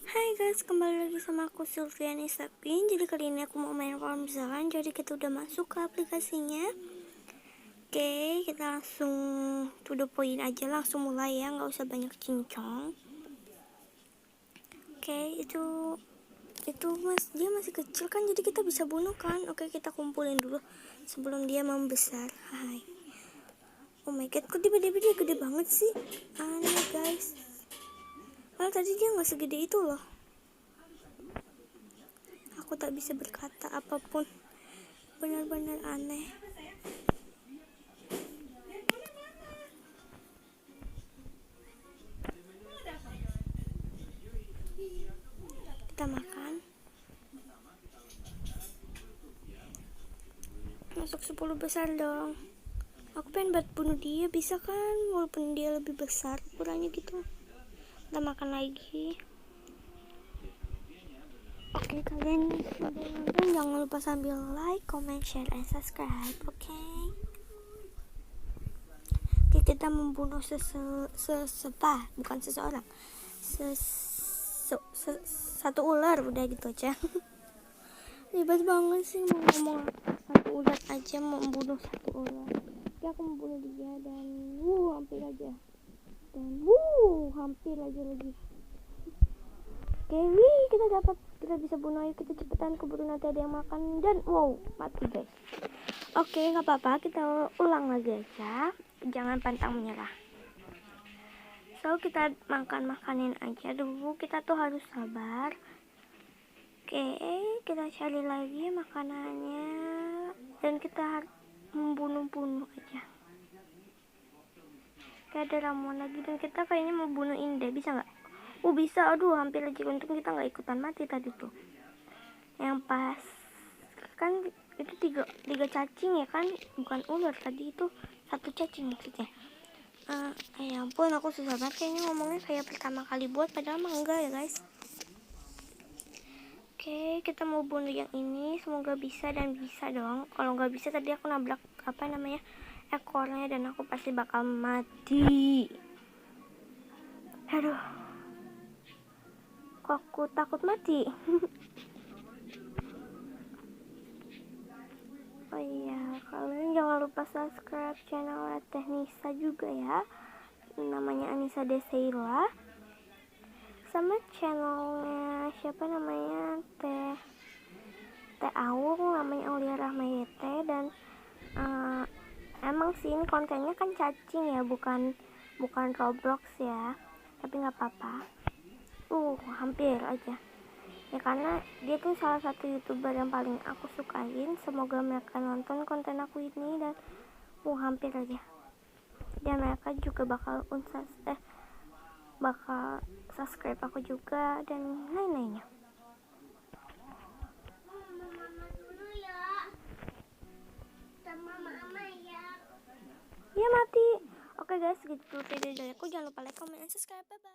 Hai guys, kembali lagi sama aku Sylviani Sapin. Jadi kali ini aku mau main Farm Zone. Jadi kita udah masuk ke aplikasinya. Oke, kita langsung to the point aja, langsung mulai ya, nggak usah banyak cincong. Oke, itu dia masih kecil kan, jadi kita bisa bunuh kan. Oke, kita kumpulin dulu sebelum dia membesar. Hai. Oh my god, kok tiba-tiba dia gede banget sih? Aneh guys. Padahal tadi dia nggak segede itu loh. Aku tak bisa berkata apapun, benar-benar aneh. Kita makan, masuk 10 besar dong. Aku pengen buat bunuh dia, bisa kan, walaupun dia lebih besar ukurannya gitu. Kita makan lagi. Oke, kalian nonton jangan lupa sambil like, comment, share, and subscribe. Oke, kita membunuh bukan seseorang, satu ular, udah gitu aja. Ribet banget sih mau ngomong satu ular aja, mau membunuh satu ular. Oke, aku membunuh dia dan hampir aja, dan hampir aja lagi. Oke, kita bisa bunuh. Ayo kita cepetan, keburu nanti ada yang makan dan mati guys. Oke, nggak apa-apa, kita ulang lagi aja, jangan pantang menyerah. So kita makanin aja dulu, kita tuh harus sabar. Oke, kita cari lagi makanannya dan kita membunuh aja. Kayak ada ramuan lagi dan kita kayaknya mau bunuh Inde, bisa nggak? Bisa, aduh hampir aja, untung kita nggak ikutan mati tadi tuh. Yang pas kan itu tiga cacing ya kan, bukan ular tadi, itu satu cacing maksudnya. Ya ampun, aku susah banget kayaknya ngomongnya kayak pertama kali buat, padahal mah enggak ya guys. Oke, kita mau bunuh yang ini, semoga bisa dan bisa dong. Kalau nggak bisa tadi aku nabrak ekornya dan aku pasti bakal mati. Aduh, kok aku takut mati. Oh iya, kalian jangan lupa subscribe channel Teh Nisa juga ya, namanya Anissa Deseila, sama channelnya siapa namanya, Teh Aung, namanya Aulia Rahmayete. Dan emang sih ini kontennya kan cacing ya, bukan Roblox ya, tapi nggak apa-apa. Hampir aja ya, karena dia tuh salah satu YouTuber yang paling aku sukain. Semoga mereka nonton konten aku ini dan hampir aja. Dan mereka juga bakal bakal subscribe aku juga dan lain-lainnya. Ya mati. Oke guys, gitu video dari aku. Jangan lupa like, comment, and subscribe. Bye bye.